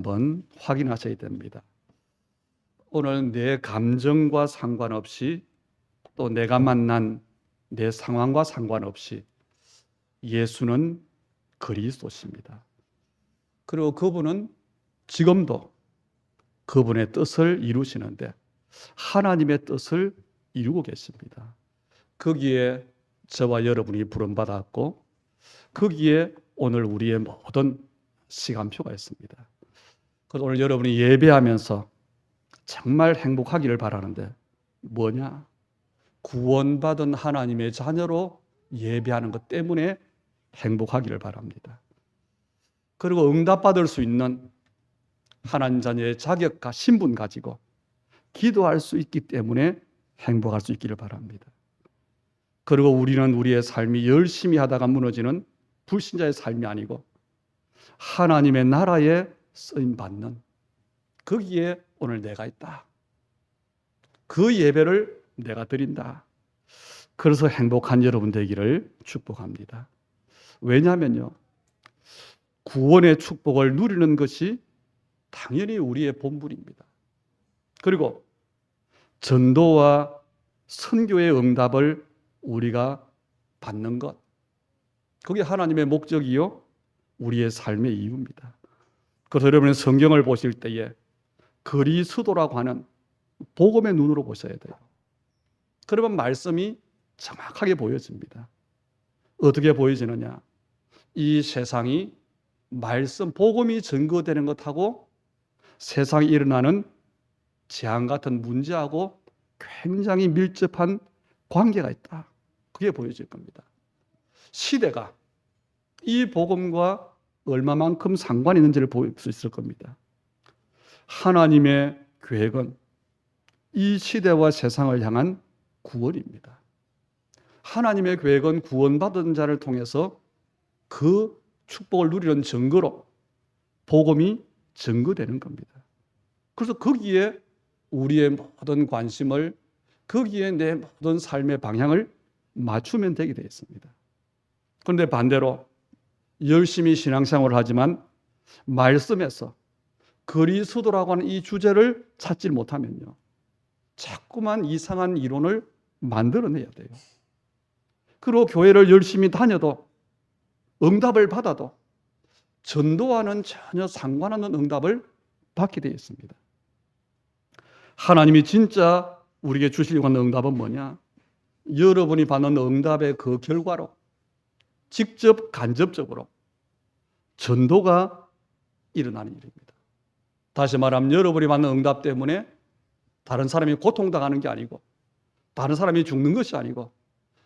한번 확인하셔야 됩니다. 오늘 내 감정과 상관없이 또 내가 만난 내 상황과 상관없이 예수는 그리스도십니다. 그리고 그분은 지금도 그분의 뜻을 이루시는데 하나님의 뜻을 이루고 계십니다. 거기에 저와 여러분이 부름받았고 거기에 오늘 우리의 모든 시간표가 있습니다. 그래서 오늘 여러분이 예배하면서 정말 행복하기를 바라는데 뭐냐? 구원받은 하나님의 자녀로 예배하는 것 때문에 행복하기를 바랍니다. 그리고 응답받을 수 있는 하나님 자녀의 자격과 신분 가지고 기도할 수 있기 때문에 행복할 수 있기를 바랍니다. 그리고 우리는 우리의 삶이 열심히 하다가 무너지는 불신자의 삶이 아니고 하나님의 나라에 쓰임받는 거기에 오늘 내가 있다. 그 예배를 내가 드린다. 그래서 행복한 여러분 되기를 축복합니다. 왜냐하면요, 구원의 축복을 누리는 것이 당연히 우리의 본분입니다. 그리고 전도와 선교의 응답을 우리가 받는 것, 그게 하나님의 목적이요 우리의 삶의 이유입니다. 그래서 여러분은 성경을 보실 때에 그리스도라고 하는 복음의 눈으로 보셔야 돼요. 그러면 말씀이 정확하게 보여집니다. 어떻게 보여지느냐? 이 세상이 말씀, 복음이 증거되는 것하고 세상에 일어나는 재앙 같은 문제하고 굉장히 밀접한 관계가 있다. 그게 보여질 겁니다. 시대가 이 복음과 얼마만큼 상관이 있는지를 볼 수 있을 겁니다. 하나님의 계획은 이 시대와 세상을 향한 구원입니다. 하나님의 계획은 구원받은 자를 통해서 그 축복을 누리는 증거로 복음이 증거되는 겁니다. 그래서 거기에 우리의 모든 관심을, 거기에 내 모든 삶의 방향을 맞추면 되게 되어 있습니다. 그런데 반대로 열심히 신앙생활을 하지만 말씀에서 그리스도라고 하는 이 주제를 찾지 못하면요, 자꾸만 이상한 이론을 만들어내야 돼요. 그리고 교회를 열심히 다녀도 응답을 받아도 전도와는 전혀 상관없는 응답을 받게 되어 있습니다. 하나님이 진짜 우리에게 주시려고 하는 응답은 뭐냐? 여러분이 받는 응답의 그 결과로 직접 간접적으로 전도가 일어나는 일입니다. 다시 말하면 여러분이 받는 응답 때문에 다른 사람이 고통당하는 게 아니고 다른 사람이 죽는 것이 아니고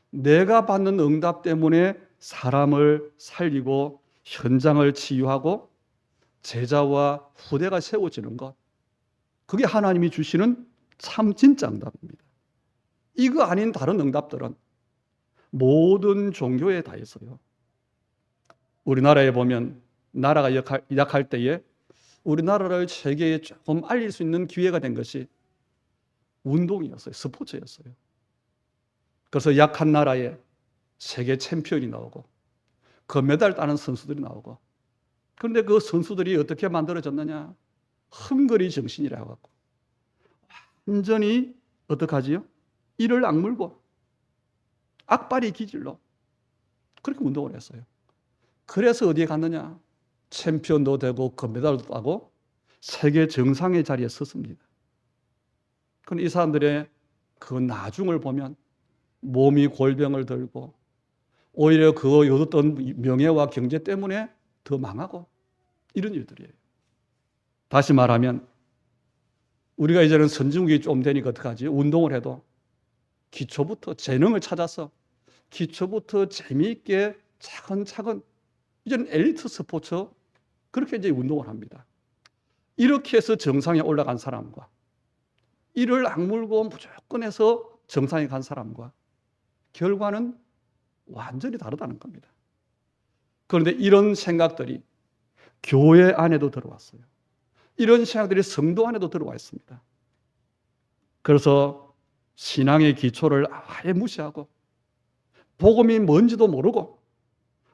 내가 받는 응답 때문에 사람을 살리고 현장을 치유하고 제자와 후대가 세워지는 것, 그게 하나님이 주시는 참 진짜 응답입니다. 이거 아닌 다른 응답들은 모든 종교에 다 있어요. 우리나라에 보면 나라가 약할 때에 우리나라를 세계에 조금 알릴 수 있는 기회가 된 것이 운동이었어요. 스포츠였어요. 그래서 약한 나라에 세계 챔피언이 나오고 금메달 따는 선수들이 나오고, 그런데 그 선수들이 어떻게 만들어졌느냐? 헝그리 정신이라 해갖고 완전히 어떡하지요? 이를 악물고 악바리 기질로 그렇게 운동을 했어요. 그래서 어디에 갔느냐? 챔피언도 되고 금메달도 따고 세계 정상의 자리에 섰습니다. 그런데 이 사람들의 그 나중을 보면 몸이 골병을 들고 오히려 그 얻었던 명예와 경제 때문에 더 망하고 이런 일들이에요. 다시 말하면 우리가 이제는 선진국이 좀 되니까 어떡하지? 운동을 해도 기초부터 재능을 찾아서 기초부터 재미있게 차근차근, 이제는 엘리트 스포츠 그렇게 이제 운동을 합니다. 이렇게 해서 정상에 올라간 사람과 이를 악물고 무조건 해서 정상에 간 사람과 결과는 완전히 다르다는 겁니다. 그런데 이런 생각들이 교회 안에도 들어왔어요. 이런 생각들이 성도 안에도 들어와 있습니다. 그래서 신앙의 기초를 아예 무시하고 복음이 뭔지도 모르고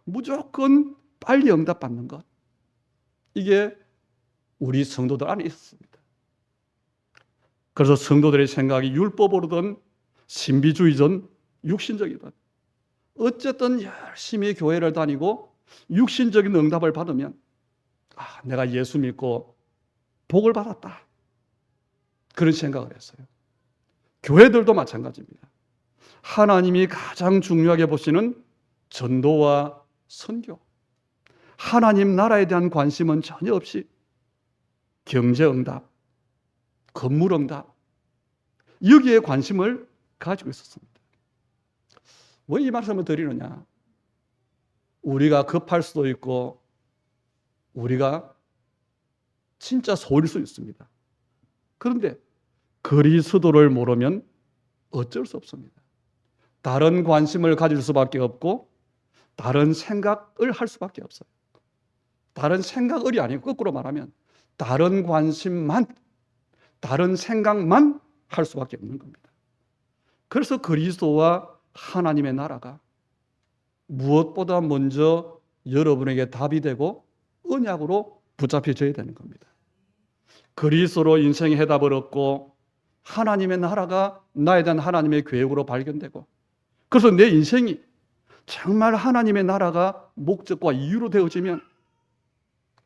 무조건 빨리 응답받는 것, 이게 우리 성도들 안에 있었습니다. 그래서 성도들의 생각이 율법으로든 신비주의든 육신적이든 어쨌든 열심히 교회를 다니고 육신적인 응답을 받으면 내가 예수 믿고 복을 받았다. 그런 생각을 했어요. 교회들도 마찬가지입니다. 하나님이 가장 중요하게 보시는 전도와 선교, 하나님 나라에 대한 관심은 전혀 없이 경제응답, 건물응답, 여기에 관심을 가지고 있었습니다. 왜 이 말씀을 드리느냐? 우리가 급할 수도 있고 우리가 진짜 소일 수 있습니다. 그런데 그리스도를 모르면 어쩔 수 없습니다. 다른 관심을 가질 수밖에 없고 다른 생각을 할 수밖에 없어요. 다른 생각을이 아니고 거꾸로 말하면 다른 관심만, 다른 생각만 할 수밖에 없는 겁니다. 그래서 그리스도와 하나님의 나라가 무엇보다 먼저 여러분에게 답이 되고 언약으로 붙잡혀져야 되는 겁니다. 그리스도로 인생의 해답을 얻고 하나님의 나라가 나에 대한 하나님의 계획으로 발견되고, 그래서 내 인생이 정말 하나님의 나라가 목적과 이유로 되어지면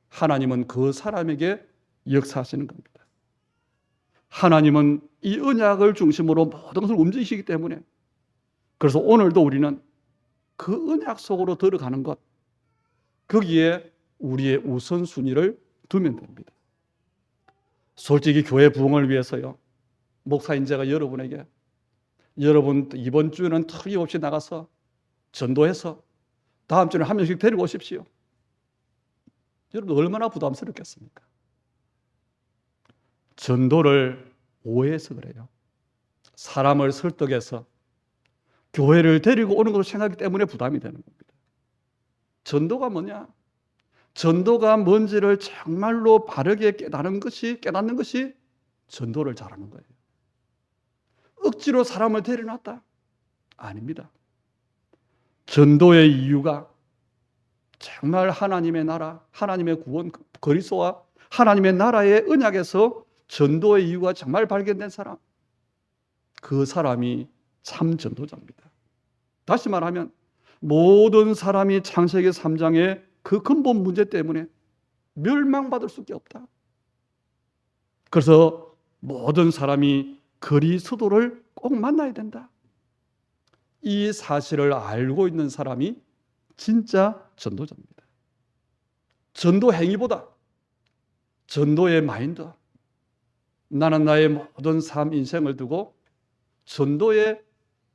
하나님은 그 사람에게 역사하시는 겁니다. 하나님은 이 언약을 중심으로 모든 것을 움직이시기 때문에, 그래서 오늘도 우리는 그 언약 속으로 들어가는 것, 거기에 우리의 우선순위를 두면 됩니다. 솔직히 교회 부흥을 위해서요, 목사인 제가 여러분에게 여러분 이번 주에는 틀림없이 나가서 전도해서 다음 주에는 한 명씩 데리고 오십시오. 여러분 얼마나 부담스럽겠습니까? 전도를 오해해서 그래요. 사람을 설득해서 교회를 데리고 오는 것을 생각하기 때문에 부담이 되는 겁니다. 전도가 뭐냐? 전도가 뭔지를 정말로 바르게 깨닫는 것이 전도를 잘하는 거예요. 억지로 사람을 데려놨다? 아닙니다. 전도의 이유가 정말 하나님의 나라, 하나님의 구원, 그리스도와 하나님의 나라의 언약에서 전도의 이유가 정말 발견된 사람, 그 사람이 참 전도자입니다. 다시 말하면 모든 사람이 창세기 3장의 그 근본 문제 때문에 멸망받을 수밖에 없다. 그래서 모든 사람이 그리스도를 꼭 만나야 된다. 이 사실을 알고 있는 사람이 진짜 전도자입니다. 전도 행위보다 전도의 마인드, 나는 나의 모든 삶, 인생을 두고 전도의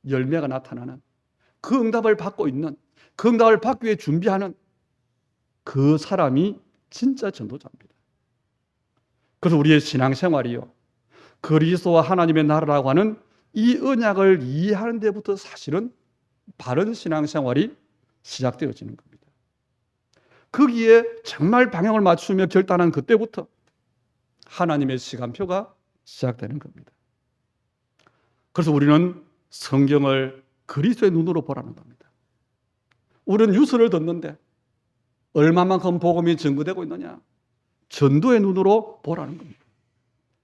열매가 나타나는, 그 응답을 받고 있는, 그 응답을 받기 위해 준비하는 그 사람이 진짜 전도자입니다. 그래서 우리의 신앙생활이요, 그리스도와 하나님의 나라라고 하는 이 언약을 이해하는 데부터 사실은 바른 신앙생활이 시작되어지는 겁니다. 거기에 정말 방향을 맞추며 결단한 그때부터 하나님의 시간표가 시작되는 겁니다. 그래서 우리는 성경을 그리스도의 눈으로 보라는 겁니다. 우리는 뉴스를 듣는데 얼마만큼 복음이 증거되고 있느냐? 전도의 눈으로 보라는 겁니다.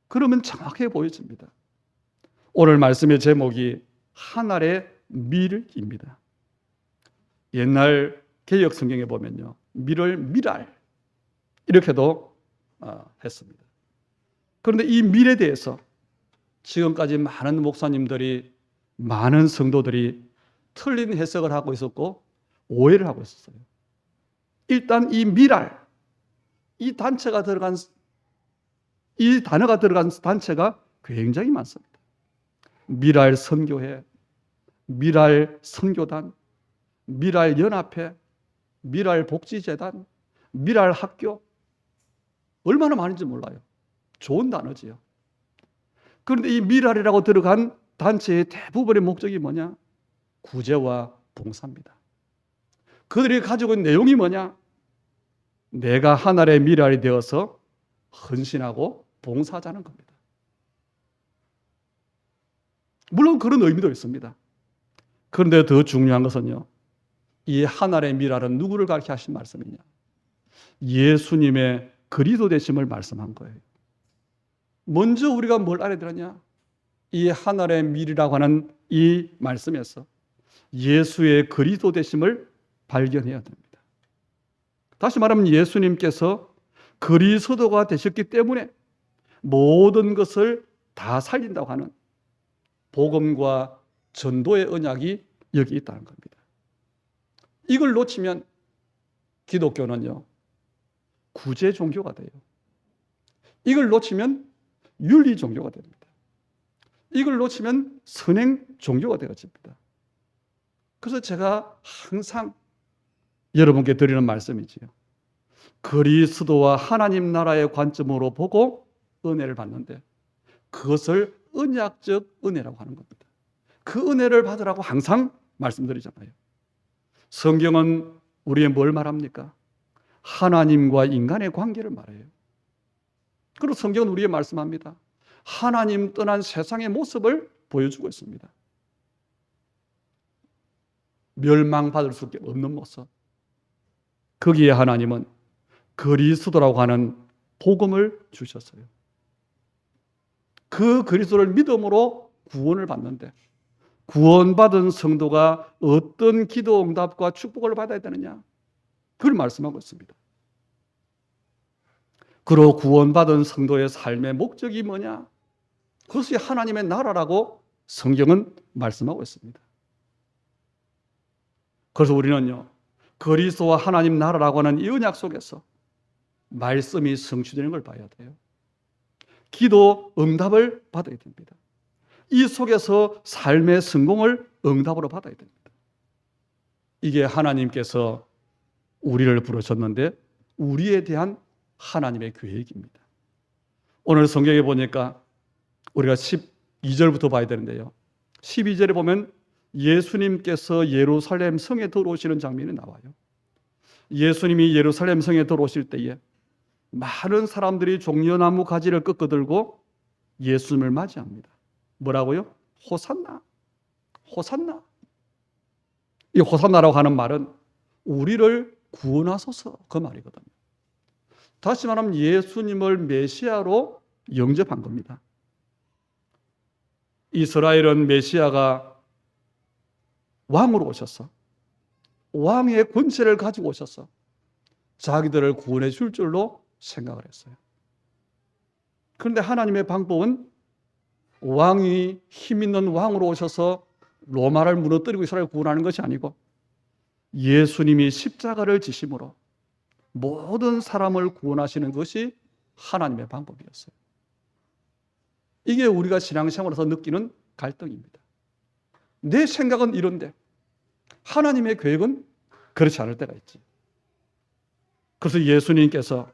그러면 정확하게 보여집니다. 오늘 말씀의 제목이 하늘의 밀입니다. 옛날 개역 성경에 보면요, 밀을 미랄 이렇게도 했습니다. 그런데 이 밀에 대해서 지금까지 많은 목사님들이, 많은 성도들이 틀린 해석을 하고 있었고 오해를 하고 있었어요. 일단 이 미랄, 이 단어가 들어간 단체가 굉장히 많습니다. 미랄 선교회, 미랄 선교단, 미랄 연합회, 미랄 복지재단, 미랄 학교, 얼마나 많은지 몰라요. 좋은 단어지요. 그런데 이 미랄이라고 들어간 단체의 대부분의 목적이 뭐냐? 구제와 봉사입니다. 그들이 가지고 있는 내용이 뭐냐? 내가 하늘의 미랄이 되어서 헌신하고 봉사하자는 겁니다. 물론 그런 의미도 있습니다. 그런데 더 중요한 것은요, 이 하늘의 미랄은 누구를 가르쳐 하신 말씀이냐? 예수님의 그리스도 되심을 말씀한 거예요. 먼저 우리가 뭘 알아야 되느냐? 이 하늘의 밀이라고 하는 이 말씀에서 예수의 그리스도 되심을 발견해야 됩니다. 다시 말하면 예수님께서 그리스도가 되셨기 때문에 모든 것을 다 살린다고 하는 복음과 전도의 언약이 여기 있다는 겁니다. 이걸 놓치면 기독교는요, 구제 종교가 돼요. 이걸 놓치면 윤리 종교가 됩니다. 이걸 놓치면 선행 종교가 되어집니다. 그래서 제가 항상 여러분께 드리는 말씀이지요. 그리스도와 하나님 나라의 관점으로 보고 은혜를 받는데 그것을 언약적 은혜라고 하는 겁니다. 그 은혜를 받으라고 항상 말씀드리잖아요. 성경은 우리의 뭘 말합니까? 하나님과 인간의 관계를 말해요. 그리고 성경은 우리에게 말씀합니다. 하나님 떠난 세상의 모습을 보여주고 있습니다. 멸망받을 수 없는 모습. 거기에 하나님은 그리스도라고 하는 복음을 주셨어요. 그 그리스도를 믿음으로 구원을 받는데 구원받은 성도가 어떤 기도 응답과 축복을 받아야 되느냐? 그걸 말씀하고 있습니다. 그리고 구원받은 성도의 삶의 목적이 뭐냐? 그것이 하나님의 나라라고 성경은 말씀하고 있습니다. 그래서 우리는요, 그리스도와 하나님 나라라고 하는 이 언약 속에서 말씀이 성취되는 걸 봐야 돼요. 기도 응답을 받아야 됩니다. 이 속에서 삶의 성공을 응답으로 받아야 됩니다. 이게 하나님께서 우리를 부르셨는데 우리에 대한 하나님의 계획입니다. 오늘 성경에 보니까 우리가 12절부터 봐야 되는데요. 12절에 보면 예수님께서 예루살렘 성에 들어오시는 장면이 나와요. 예수님이 예루살렘 성에 들어오실 때에 많은 사람들이 종려나무 가지를 꺾어들고 예수님을 맞이합니다. 뭐라고요? 호산나, 호산나. 이 호산나라고 하는 말은 우리를 구원하소서 그 말이거든요. 다시 말하면 예수님을 메시아로 영접한 겁니다. 이스라엘은 메시아가 왕으로 오셔서 왕의 권세를 가지고 오셔서 자기들을 구원해 줄 줄로 생각을 했어요. 그런데 하나님의 방법은 왕이 힘 있는 왕으로 오셔서 로마를 무너뜨리고 이스라엘을 구원하는 것이 아니고 예수님이 십자가를 지심으로 모든 사람을 구원하시는 것이 하나님의 방법이었어요. 이게 우리가 신앙생활에서 느끼는 갈등입니다. 내 생각은 이런데 하나님의 계획은 그렇지 않을 때가 있지. 그래서 예수님께서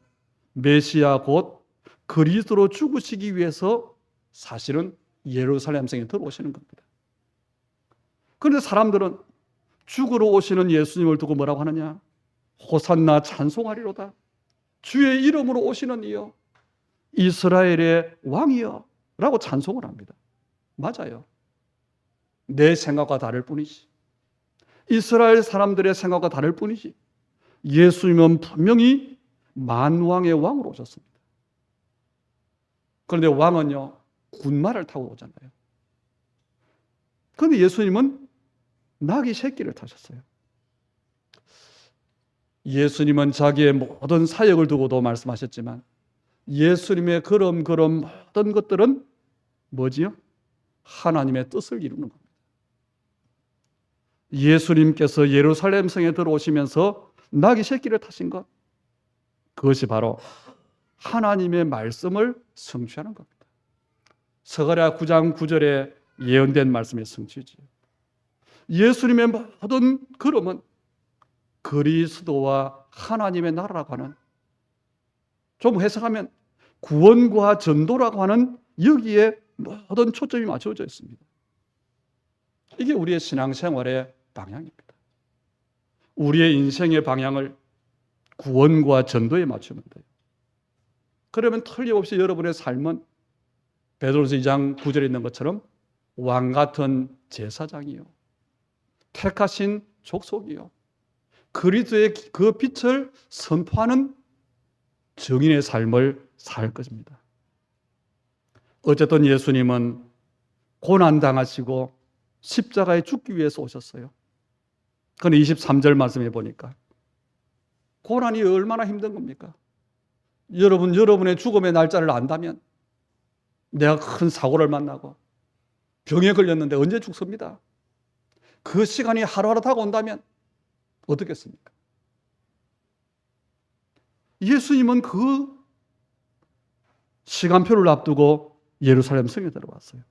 메시아 곧 그리스도로 죽으시기 위해서 사실은 예루살렘 성에 들어오시는 겁니다. 그런데 사람들은 죽으러 오시는 예수님을 두고 뭐라고 하느냐? 호산나 찬송하리로다. 주의 이름으로 오시는 이여 이스라엘의 왕이여 라고 찬송을 합니다. 맞아요. 내 생각과 다를 뿐이지. 이스라엘 사람들의 생각과 다를 뿐이지. 예수님은 분명히 만왕의 왕으로 오셨습니다. 그런데 왕은요, 군마를 타고 오잖아요. 그런데 예수님은 나귀 새끼를 타셨어요. 예수님은 자기의 모든 사역을 두고도 말씀하셨지만 예수님의 그런 모든 것들은 뭐지요? 하나님의 뜻을 이루는 겁니다. 예수님께서 예루살렘 성에 들어오시면서 나귀 새끼를 타신 것, 그것이 바로 하나님의 말씀을 성취하는 겁니다. 스가랴 9장 9절에 예언된 말씀의 성취지요. 예수님의 모든 걸음은 그리스도와 하나님의 나라라고 하는, 좀 해석하면 구원과 전도라고 하는 여기에 모든 초점이 맞춰져 있습니다. 이게 우리의 신앙생활의 방향입니다. 우리의 인생의 방향을 구원과 전도에 맞추면 돼요. 그러면 틀림없이 여러분의 삶은 베드로서 2장 9절에 있는 것처럼 왕 같은 제사장이요, 택하신 족속이요, 그리스도의 그 빛을 선포하는 증인의 삶을 살 것입니다. 어쨌든 예수님은 고난당하시고 십자가에 죽기 위해서 오셨어요. 그건 23절 말씀해 보니까 고난이 얼마나 힘든 겁니까? 여러분의 죽음의 날짜를 안다면 내가 큰 사고를 만나고 병에 걸렸는데 언제 죽습니다. 그 시간이 하루하루 다가온다면 어떻겠습니까? 예수님은 그 시간표를 앞두고 예루살렘 성에 들어왔어요.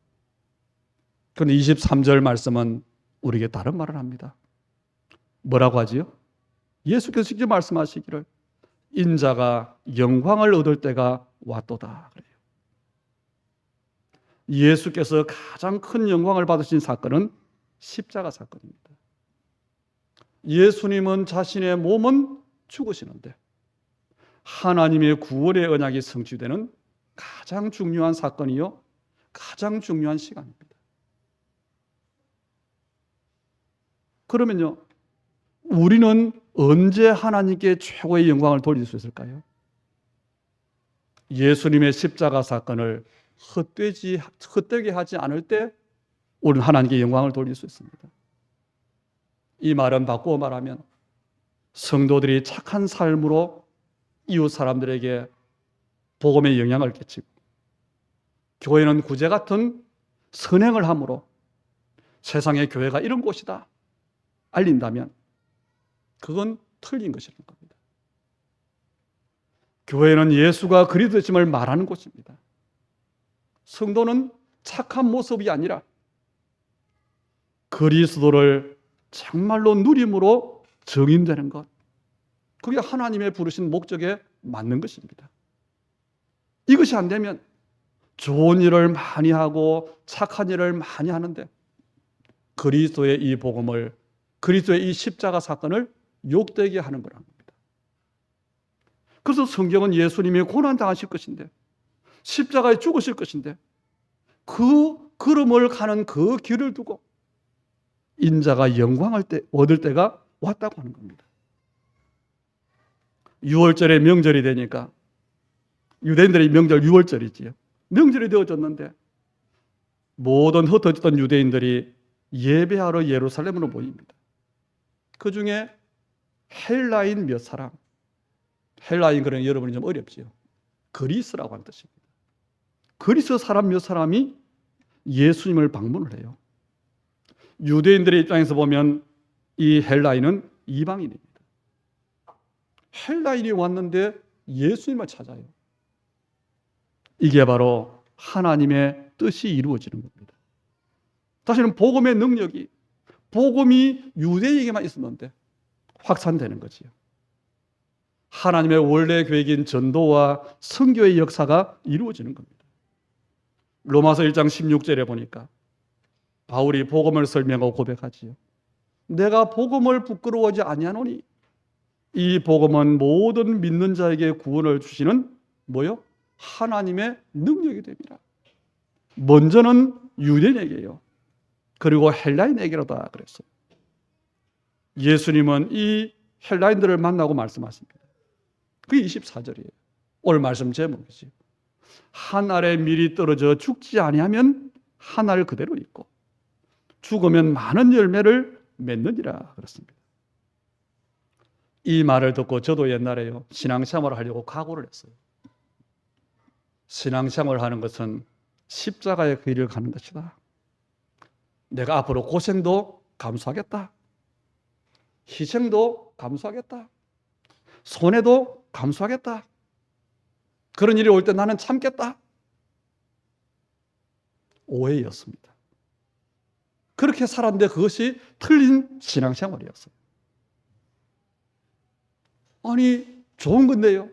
그런데 23절 말씀은 우리에게 다른 말을 합니다. 뭐라고 하지요? 예수께서 직접 말씀하시기를 인자가 영광을 얻을 때가 왔도다 그래요. 예수께서 가장 큰 영광을 받으신 사건은 십자가 사건입니다. 예수님은 자신의 몸은 죽으시는데 하나님의 구원의 언약이 성취되는 가장 중요한 사건이요, 가장 중요한 시간입니다. 그러면요, 우리는 언제 하나님께 최고의 영광을 돌릴 수 있을까요? 예수님의 십자가 사건을 헛되게 하지 않을 때 우리는 하나님께 영광을 돌릴 수 있습니다. 이 말은 바꾸어 말하면 성도들이 착한 삶으로 이웃 사람들에게 복음의 영향을 끼치고 교회는 구제 같은 선행을 함으로 세상의 교회가 이런 곳이다 알린다면 그건 틀린 것이라는 겁니다. 교회는 예수가 그리스도심을 말하는 곳입니다. 성도는 착한 모습이 아니라 그리스도를 정말로 누림으로 증인되는 것, 그게 하나님의 부르신 목적에 맞는 것입니다. 이것이 안 되면 좋은 일을 많이 하고 착한 일을 많이 하는데 그리스도의 이 복음을, 그리스도의 이 십자가 사건을 욕되게 하는 거라는 겁니다. 그래서 성경은 예수님이 고난당하실 것인데 십자가에 죽으실 것인데 그 걸음을 가는 그 길을 두고 인자가 영광을 얻을 때가 왔다고 하는 겁니다. 6월절에 명절이 되니까 유대인들의 명절 6월절이지요. 명절이 되어졌는데 모든 흩어졌던 유대인들이 예배하러 예루살렘으로 모입니다. 그 중에 헬라인 몇 사람, 헬라인 그러면 여러분이 좀 어렵지요. 그리스라고 하는 뜻입니다. 그리스 사람 몇 사람이 예수님을 방문을 해요. 유대인들의 입장에서 보면 이 헬라인은 이방인입니다. 헬라인이 왔는데 예수님을 찾아요. 이게 바로 하나님의 뜻이 이루어지는 겁니다. 다시는 복음의 능력이, 복음이 유대인에게만 있었는데 확산되는 거지요. 하나님의 원래 계획인 전도와 선교의 역사가 이루어지는 겁니다. 로마서 1장 16절에 보니까 바울이 복음을 설명하고 고백하지요. 내가 복음을 부끄러워하지 아니하노니 이 복음은 모든 믿는 자에게 구원을 주시는 뭐요? 하나님의 능력이 됩니다. 먼저는 유대인에게요. 그리고 헬라인에게로다 그랬어요. 예수님은 이 헬라인들을 만나고 말씀하십니다. 그게 24절이에요. 오늘 말씀 제목이지요. 한 알에 밀이 떨어져 죽지 아니하면 한 알 그대로 있고 죽으면 많은 열매를 맺느니라 그렇습니다. 이 말을 듣고 저도 옛날에요, 신앙생활을 하려고 각오를 했어요. 신앙생활을 하는 것은 십자가의 길을 가는 것이다. 내가 앞으로 고생도 감수하겠다. 희생도 감수하겠다. 손해도 감수하겠다. 그런 일이 올 때 나는 참겠다. 오해였습니다. 그렇게 살았는데 그것이 틀린 신앙생활이었어요. 아니, 좋은 건데요.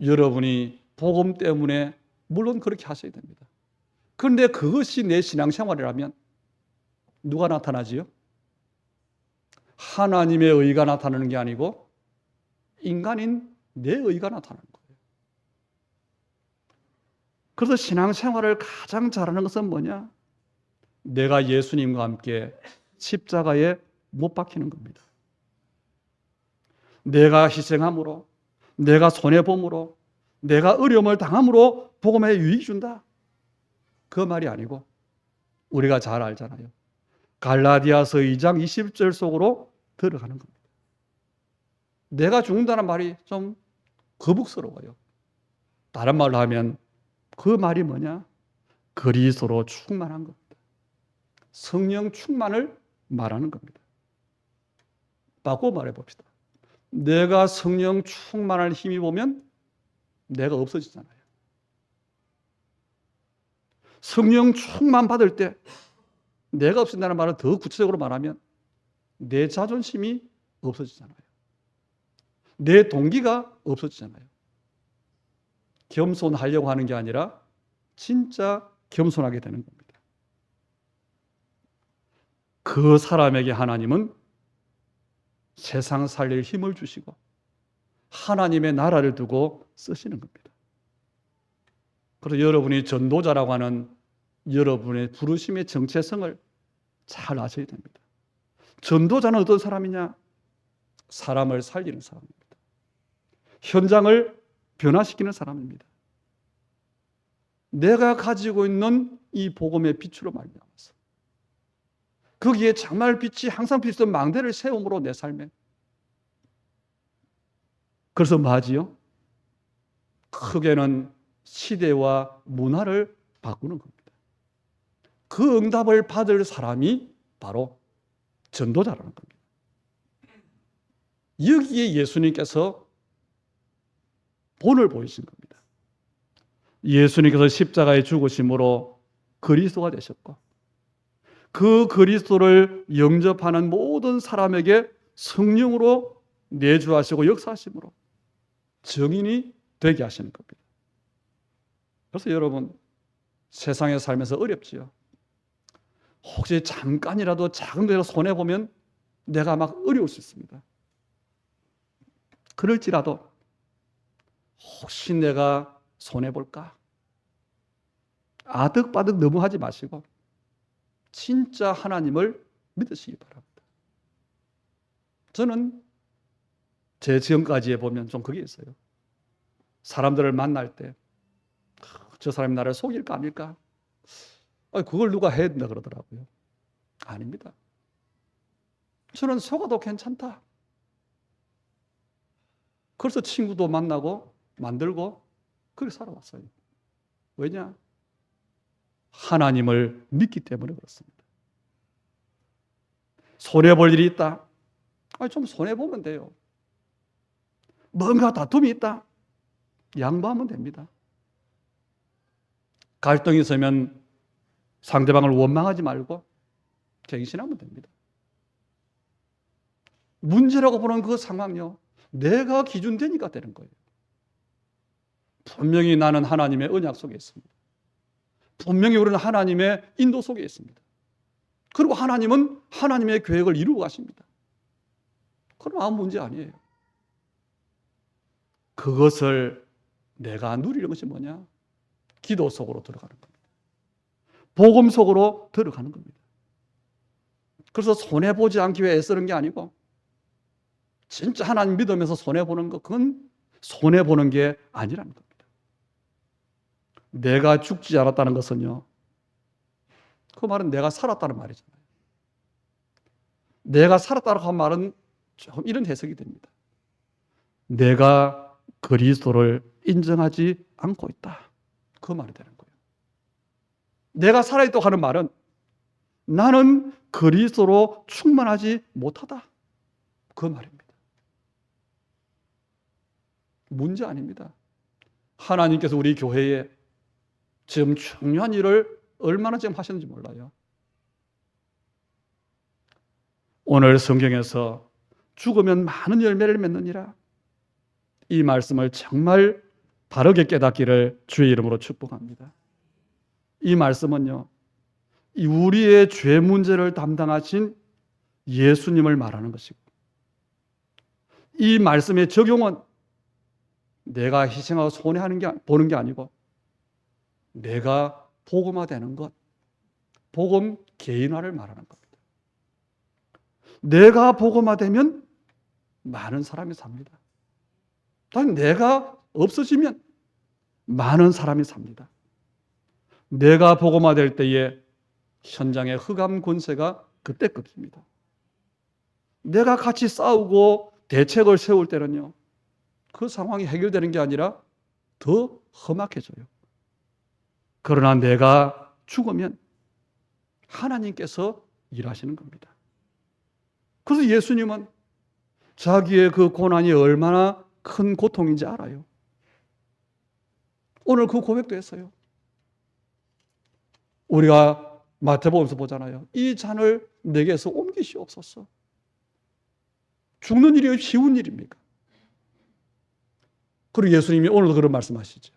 여러분이 복음 때문에 물론 그렇게 하셔야 됩니다. 그런데 그것이 내 신앙생활이라면 누가 나타나지요? 하나님의 의가 나타나는 게 아니고 인간인 내 의가 나타나는 거예요. 그래서 신앙생활을 가장 잘하는 것은 뭐냐? 내가 예수님과 함께 십자가에 못 박히는 겁니다. 내가 희생함으로, 내가 손해봄으로, 내가 어려움을 당함으로 복음에 유익이 준다. 그 말이 아니고 우리가 잘 알잖아요. 갈라디아서 2장 20절 속으로 들어가는 겁니다. 내가 죽는다는 말이 좀 거북스러워요. 다른 말로 하면 그 말이 뭐냐? 그리스도로 충만한 겁니다. 성령 충만을 말하는 겁니다. 바꿔 말해 봅시다. 내가 성령 충만을 힘입으면 내가 없어지잖아요. 성령 충만 받을 때 내가 없어진다는 말을 더 구체적으로 말하면 내 자존심이 없어지잖아요. 내 동기가 없어지잖아요. 겸손하려고 하는 게 아니라 진짜 겸손하게 되는 겁니다. 그 사람에게 하나님은 세상 살릴 힘을 주시고 하나님의 나라를 두고 쓰시는 겁니다. 그래서 여러분이 전도자라고 하는 여러분의 부르심의 정체성을 잘 아셔야 됩니다. 전도자는 어떤 사람이냐? 사람을 살리는 사람입니다. 현장을 변화시키는 사람입니다. 내가 가지고 있는 이 복음의 빛으로 말미암아서 거기에 정말 빛이 항상 비치던 망대를 세움으로 내 삶에. 그래서 뭐하지요? 크게는 시대와 문화를 바꾸는 겁니다. 그 응답을 받을 사람이 바로 전도자라는 겁니다. 여기에 예수님께서 본을 보이신 겁니다. 예수님께서 십자가에 죽으심으로 그리스도가 되셨고 그 그리스도를 영접하는 모든 사람에게 성령으로 내주하시고 역사하심으로 증인이 되게 하시는 겁니다. 그래서 여러분 세상에 살면서 어렵지요. 혹시 잠깐이라도 작은 데로 손해보면 내가 막 어려울 수 있습니다. 그럴지라도 혹시 내가 손해볼까? 아득바득 너무 하지 마시고 진짜 하나님을 믿으시기 바랍니다. 저는 제 지금까지 해보면 좀 그게 있어요. 사람들을 만날 때 저 사람이 나를 속일까 아닐까? 그걸 누가 해야 된다 그러더라고요. 아닙니다. 저는 속아도 괜찮다. 그래서 친구도 만나고 만들고 그렇게 살아왔어요. 왜냐? 하나님을 믿기 때문에 그렇습니다. 손해볼 일이 있다? 좀 손해보면 돼요. 뭔가 다툼이 있다? 양보하면 됩니다. 갈등이 있으면 상대방을 원망하지 말고 갱신하면 됩니다. 문제라고 보는 그 상황요, 내가 기준 되니까 되는 거예요. 분명히 나는 하나님의 언약 속에 있습니다. 분명히 우리는 하나님의 인도 속에 있습니다. 그리고 하나님은 하나님의 계획을 이루고 가십니다. 그럼 아무 문제 아니에요. 그것을 내가 누리는 것이 뭐냐? 기도 속으로 들어가는 겁니다. 복음 속으로 들어가는 겁니다. 그래서 손해보지 않기 위해 애쓰는 게 아니고 진짜 하나님 믿으면서 손해보는 것, 그건 손해보는 게 아니라는 겁니다. 내가 죽지 않았다는 것은요, 그 말은 내가 살았다는 말이잖아요. 내가 살았다고 한 말은 좀 이런 해석이 됩니다. 내가 그리스도를 인정하지 않고 있다. 그 말이 되는 거예요. 내가 살아있다고 하는 말은 나는 그리스도로 충만하지 못하다. 그 말입니다. 문제 아닙니다. 하나님께서 우리 교회에 지금 중요한 일을 얼마나 지금 하시는지 몰라요. 오늘 성경에서 죽으면 많은 열매를 맺느니라, 이 말씀을 정말 바르게 깨닫기를 주의 이름으로 축복합니다. 이 말씀은요, 우리의 죄 문제를 담당하신 예수님을 말하는 것이고, 이 말씀의 적용은 내가 희생하고 보는 게 아니고 내가 복음화되는 것, 복음 개인화를 말하는 겁니다. 내가 복음화되면 많은 사람이 삽니다. 단 내가 없어지면 많은 사람이 삽니다. 내가 복음화될 때에 현장의 흑암 권세가 그때 끊깁니다. 내가 같이 싸우고 대책을 세울 때는요, 그 상황이 해결되는 게 아니라 더 험악해져요. 그러나 내가 죽으면 하나님께서 일하시는 겁니다. 그래서 예수님은 자기의 그 고난이 얼마나 큰 고통인지 알아요. 오늘 그 고백도 했어요. 우리가 마태복음에서 보잖아요. 이 잔을 내게서 옮기시옵소서. 죽는 일이 쉬운 일입니까? 그리고 예수님이 오늘도 그런 말씀하시죠.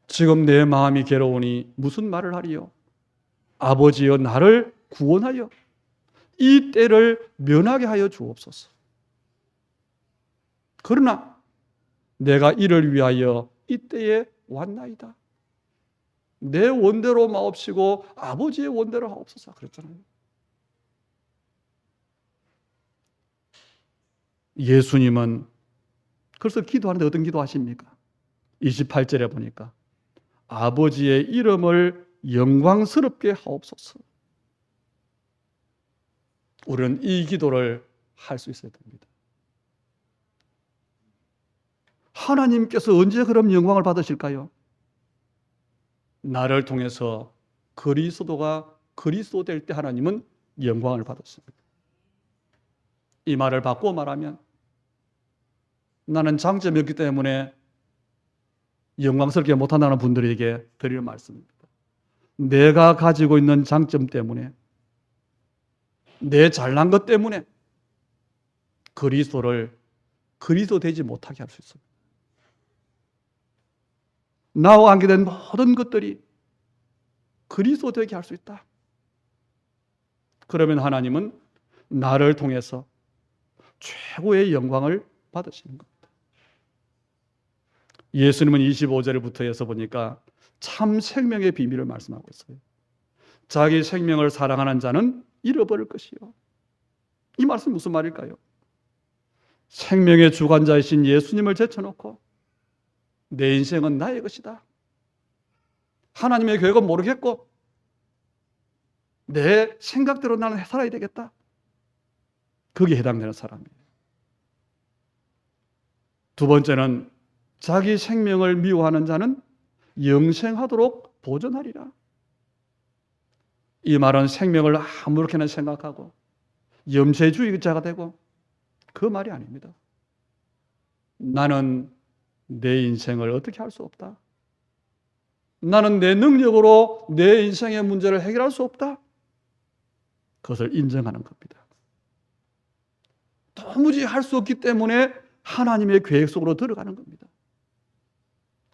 지금 내 마음이 괴로우니 무슨 말을 하리요? 아버지여 나를 구원하여 이 때를 면하게 하여 주옵소서. 그러나 내가 이를 위하여 이 때에 왔나이다. 내 원대로 마옵시고 아버지의 원대로 하옵소서 그랬잖아요. 예수님은 그래서 기도하는데 어떤 기도 하십니까? 28절에 보니까 아버지의 이름을 영광스럽게 하옵소서. 우리는 이 기도를 할 수 있어야 됩니다. 하나님께서 언제 그럼 영광을 받으실까요? 나를 통해서 그리스도가 그리스도 될 때 하나님은 영광을 받으십니다. 이 말을 바꾸어 말하면 나는 장점이 없기 때문에 영광스럽게 못한다는 분들에게 드리는 말씀입니다. 내가 가지고 있는 장점 때문에 내 잘난 것 때문에 그리스도를 그리스도 되지 못하게 할 수 있습니다. 나와 관계된 모든 것들이 그리스도 되게 할 수 있다. 그러면 하나님은 나를 통해서 최고의 영광을 받으시는 겁니다. 예수님은 25절부터 해서 보니까 참 생명의 비밀을 말씀하고 있어요. 자기 생명을 사랑하는 자는 잃어버릴 것이요. 이 말씀 무슨 말일까요? 생명의 주관자이신 예수님을 제쳐놓고 내 인생은 나의 것이다. 하나님의 계획은 모르겠고 내 생각대로 나는 살아야 되겠다. 거기에 해당되는 사람이에요. 두 번째는 자기 생명을 미워하는 자는 영생하도록 보존하리라. 이 말은 생명을 아무렇게나 생각하고 염세주의자가 되고 그 말이 아닙니다. 나는 내 인생을 어떻게 할 수 없다. 나는 내 능력으로 내 인생의 문제를 해결할 수 없다. 그것을 인정하는 겁니다. 도무지 할 수 없기 때문에 하나님의 계획 속으로 들어가는 겁니다.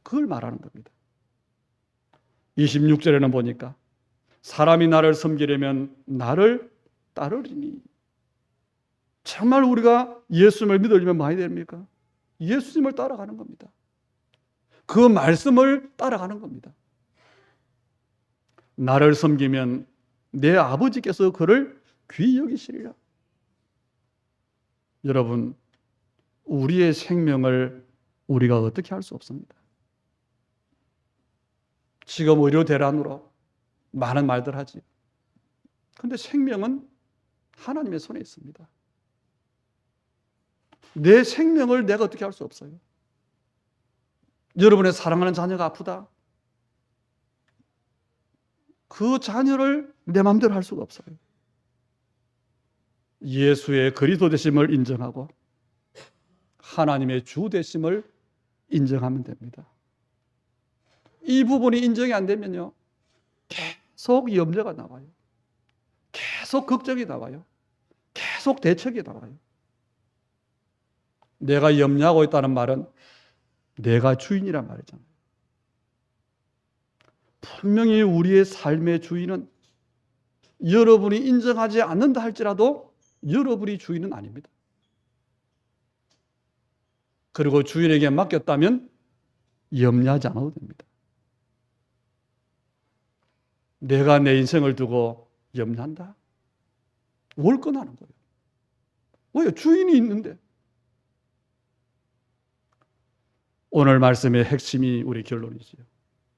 그걸 말하는 겁니다. 26절에는 보니까 사람이 나를 섬기려면 나를 따르리니. 정말 우리가 예수님을 믿으려면 뭐 해야 됩니까? 예수님을 따라가는 겁니다. 그 말씀을 따라가는 겁니다. 나를 섬기면 내 아버지께서 그를 귀히 여기시리라. 여러분, 우리의 생명을 우리가 어떻게 할 수 없습니다. 지금 의료 대란으로 많은 말들 하지. 그런데 생명은 하나님의 손에 있습니다. 내 생명을 내가 어떻게 할 수 없어요. 여러분의 사랑하는 자녀가 아프다. 그 자녀를 내 마음대로 할 수가 없어요. 예수의 그리스도 되심을 인정하고 하나님의 주 되심을 인정하면 됩니다. 이 부분이 인정이 안 되면요, 계속 염려가 나와요. 계속 걱정이 나와요. 계속 대책이 나와요. 내가 염려하고 있다는 말은 내가 주인이란 말이잖아요. 분명히 우리의 삶의 주인은 여러분이 인정하지 않는다 할지라도 여러분이 주인은 아닙니다. 그리고 주인에게 맡겼다면 염려하지 않아도 됩니다. 내가 내 인생을 두고 염려한다? 월권하는 거예요. 왜? 주인이 있는데. 오늘 말씀의 핵심이 우리 결론이지요.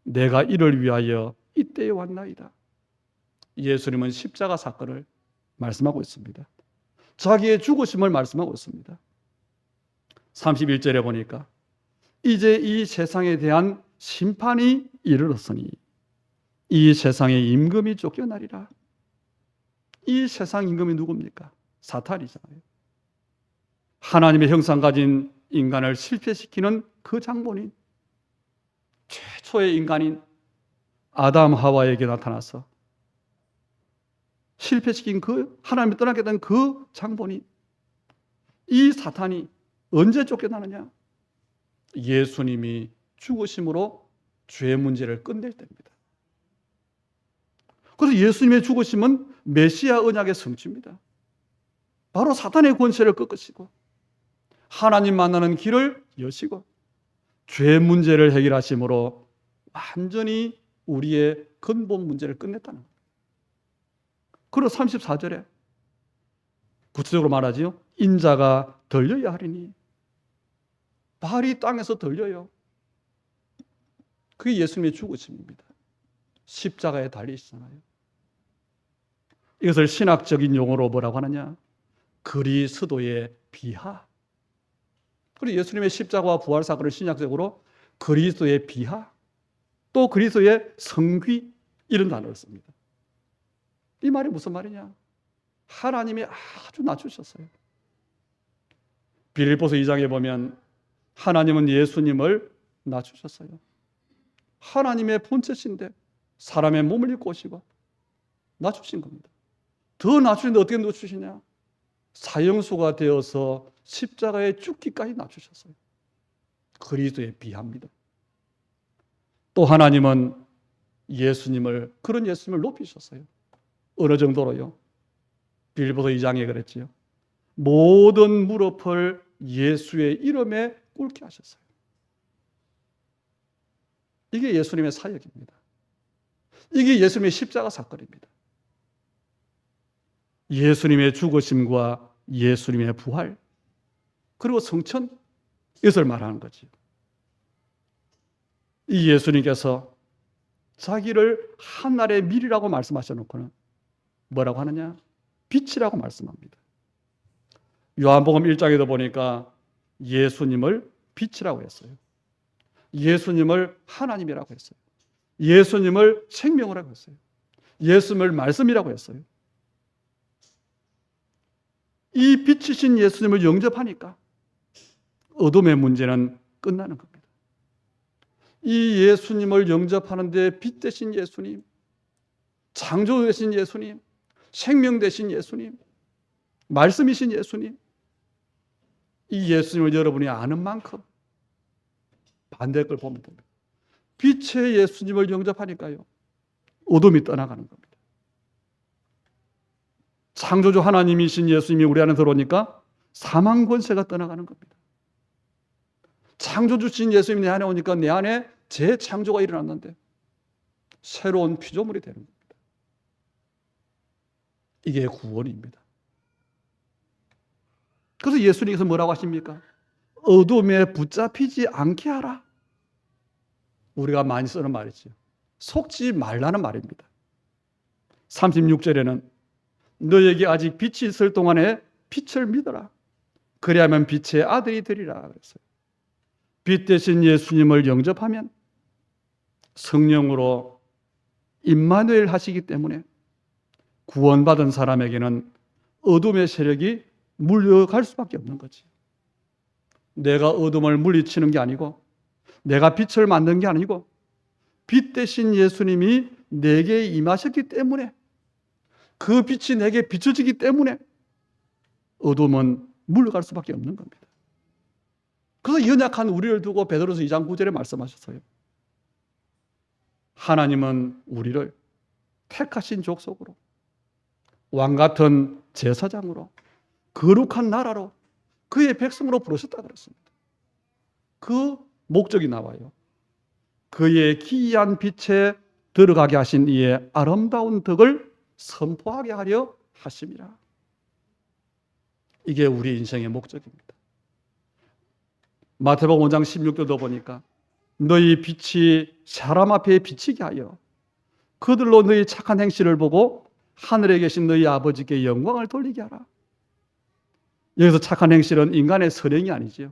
내가 이를 위하여 이 때에 왔나이다. 예수님은 십자가 사건을 말씀하고 있습니다. 자기의 죽으심을 말씀하고 있습니다. 31절에 보니까 이제 이 세상에 대한 심판이 이르렀으니 이 세상의 임금이 쫓겨나리라. 이 세상 임금이 누굽니까? 사탄이잖아요. 하나님의 형상 가진 인간을 실패시키는 그 장본인, 최초의 인간인 아담 하와에게 나타나서 실패시킨 그 하나님이 떠나게 된 그 장본인, 이 사탄이 언제 쫓겨나느냐? 예수님이 죽으심으로 죄 문제를 끝낼 때입니다. 그래서 예수님의 죽으심은 메시아 언약의 성취입니다. 바로 사탄의 권세를 꺾으시고 하나님 만나는 길을 여시고 죄 문제를 해결하심으로 완전히 우리의 근본 문제를 끝냈다는 거예요. 그리고 34절에 구체적으로 말하지요. 인자가 들려야 하리니. 발이 땅에서 들려요. 그게 예수님의 죽으심입니다. 십자가에 달리시잖아요. 이것을 신학적인 용어로 뭐라고 하느냐? 그리스도의 비하. 그리고 예수님의 십자가와 부활 사건을 신학적으로 그리스도의 비하, 또 그리스도의 성귀, 이런 단어를 씁니다. 이 말이 무슨 말이냐? 하나님이 아주 낮추셨어요. 빌립보서 2장에 보면 하나님은 예수님을 낮추셨어요. 하나님의 본체신데 사람의 몸을 입고 오시고 낮추신 겁니다. 더 낮추신데 어떻게 낮추시냐? 사형수가 되어서 십자가에 죽기까지 낮추셨어요. 그리스도의 비하입니다. 또 하나님은 예수님을, 그런 예수님을 높이셨어요. 어느 정도로요? 빌립보서 2장에 그랬지요. 모든 무릎을 예수의 이름에 꿇게 하셨어요. 이게 예수님의 사역입니다. 이게 예수님의 십자가 사건입니다. 예수님의 죽으심과 예수님의 부활, 그리고 성천, 이것을 말하는 거지. 이 예수님께서 자기를 한날의 밀이라고 말씀하셔놓고는 뭐라고 하느냐? 빛이라고 말씀합니다. 요한복음 1장에도 보니까 예수님을 빛이라고 했어요. 예수님을 하나님이라고 했어요. 예수님을 생명이라고 했어요. 예수님을 말씀이라고 했어요. 이 빛이신 예수님을 영접하니까 어둠의 문제는 끝나는 겁니다. 이 예수님을 영접하는데 빛 되신 예수님, 창조 되신 예수님, 생명 되신 예수님, 말씀이신 예수님, 이 예수님을 여러분이 아는 만큼 반대의 걸 보면 됩니다. 빛의 예수님을 영접하니까요, 어둠이 떠나가는 겁니다. 창조주 하나님이신 예수님이 우리 안에 들어오니까 사망 권세가 떠나가는 겁니다. 창조주신 예수님이 내 안에 오니까 내 안에 재창조가 일어났는데 새로운 피조물이 되는 겁니다. 이게 구원입니다. 그래서 예수님께서 뭐라고 하십니까? 어둠에 붙잡히지 않게 하라. 우리가 많이 쓰는 말이죠. 속지 말라는 말입니다. 36절에는 너에게 아직 빛이 있을 동안에 빛을 믿어라. 그리하면 빛의 아들이 되리라 그랬어요. 빛 대신 예수님을 영접하면 성령으로 임마누엘 하시기 때문에 구원받은 사람에게는 어둠의 세력이 물려갈 수밖에 없는 거지. 내가 어둠을 물리치는 게 아니고 내가 빛을 만든 게 아니고 빛 대신 예수님이 내게 임하셨기 때문에, 그 빛이 내게 비춰지기 때문에 어둠은 물러갈 수밖에 없는 겁니다. 그래서 연약한 우리를 두고 베드로서 2장 9절에 말씀하셨어요. 하나님은 우리를 택하신 족속으로, 왕같은 제사장으로, 거룩한 나라로, 그의 백성으로 부르셨다 그랬습니다. 그 목적이 나와요. 그의 기이한 빛에 들어가게 하신 이의 아름다운 덕을 선포하게 하려 하심이라. 이게 우리 인생의 목적입니다. 마태복음 5장 16절도 보니까 너희 빛이 사람 앞에 비치게 하여 그들로 너희 착한 행실을 보고 하늘에 계신 너희 아버지께 영광을 돌리게 하라. 여기서 착한 행실은 인간의 선행이 아니지요.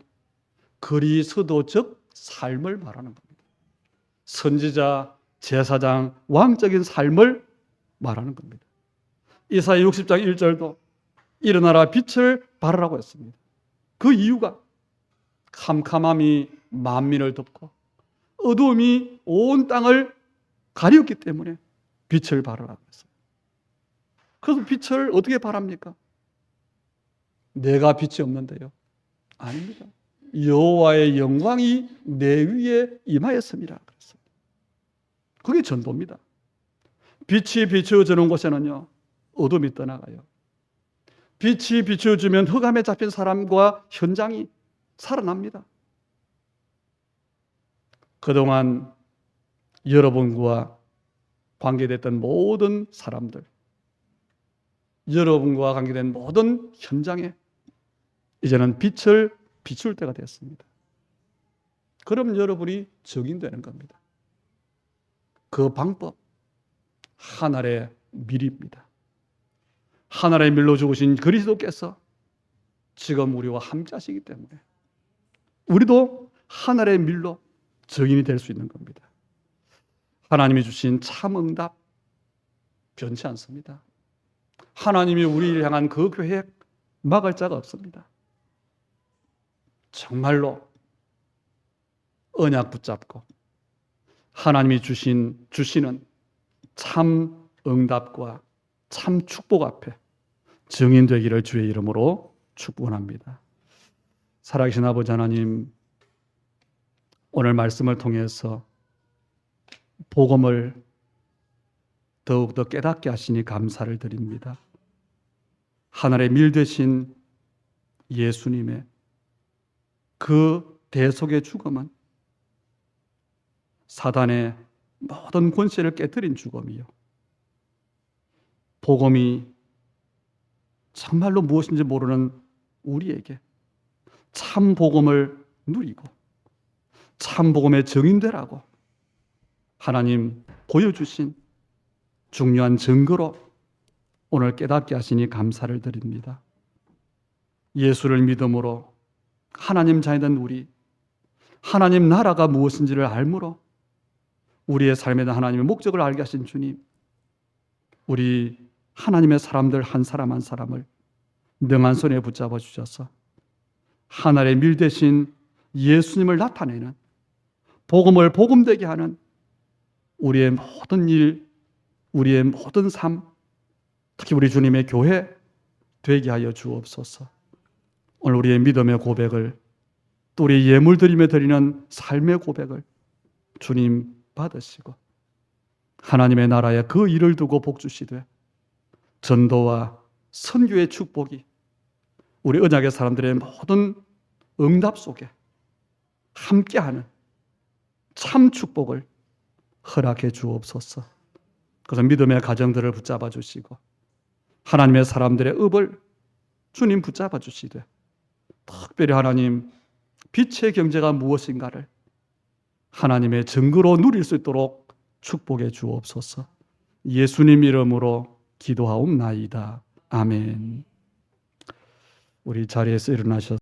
그리스도적 삶을 말하는 겁니다. 선지자, 제사장, 왕적인 삶을 말하는 겁니다. 이사야 60장 1절도 일어나라 빛을 발하라고 했습니다. 그 이유가 캄캄함이 만민을 덮고 어두움이 온 땅을 가렸기 때문에 빛을 발하라고 했어요. 그래서 빛을 어떻게 발합니까? 내가 빛이 없는데요. 아닙니다. 여호와의 영광이 내 위에 임하였습니다. 그랬어요. 그게 전도입니다. 빛이 비추어주는 곳에는요, 어둠이 떠나가요. 빛이 비추어주면 흑암에 잡힌 사람과 현장이 살아납니다. 그동안 여러분과 관계됐던 모든 사람들, 여러분과 관계된 모든 현장에 이제는 빛을 비출 때가 됐습니다. 그럼 여러분이 적용되는 겁니다. 그 방법, 하늘의 밀입니다. 하늘의 밀로 죽으신 그리스도께서 지금 우리와 함께 하시기 때문에 우리도 하늘의 밀로 증인이 될 수 있는 겁니다. 하나님이 주신 참 응답 변치 않습니다. 하나님이 우리를 향한 그 계획 막을 자가 없습니다. 정말로 언약 붙잡고 하나님이 주시는 참 응답과 참 축복 앞에 증인되기를 주의 이름으로 축복합니다. 살아계신 아버지 하나님, 오늘 말씀을 통해서 복음을 더욱더 깨닫게 하시니 감사를 드립니다. 하늘의 밀 되신 예수님의 그 대속의 죽음은 사단의 모든 권세를 깨뜨린 죽음이요, 복음이 정말로 무엇인지 모르는 우리에게 참 복음을 누리고 참 복음의 증인되라고 하나님 보여주신 중요한 증거로 오늘 깨닫게 하시니 감사를 드립니다. 예수를 믿음으로 하나님 자녀된 우리, 하나님 나라가 무엇인지를 알므로 우리의 삶에 대한 하나님의 목적을 알게 하신 주님, 우리 하나님의 사람들 한 사람 한 사람을 능한 손에 붙잡아 주셔서 하늘의 밀 대신 예수님을 나타내는, 복음을 복음되게 하는 우리의 모든 일, 우리의 모든 삶, 특히 우리 주님의 교회 되게 하여 주옵소서. 오늘 우리의 믿음의 고백을, 또 우리 예물 드리며 드리는 삶의 고백을 주님 받으시고 하나님의 나라에 그 일을 두고 복 주시되 전도와 선교의 축복이 우리 언약의 사람들의 모든 응답 속에 함께하는 참 축복을 허락해 주옵소서. 그래서 믿음의 가정들을 붙잡아 주시고 하나님의 사람들의 읍을 주님 붙잡아 주시되 특별히 하나님 빛의 경제가 무엇인가를 하나님의 증거로 누릴 수 있도록 축복해 주옵소서. 예수님 이름으로 기도하옵나이다. 아멘. 우리 자리에서 일어나셔서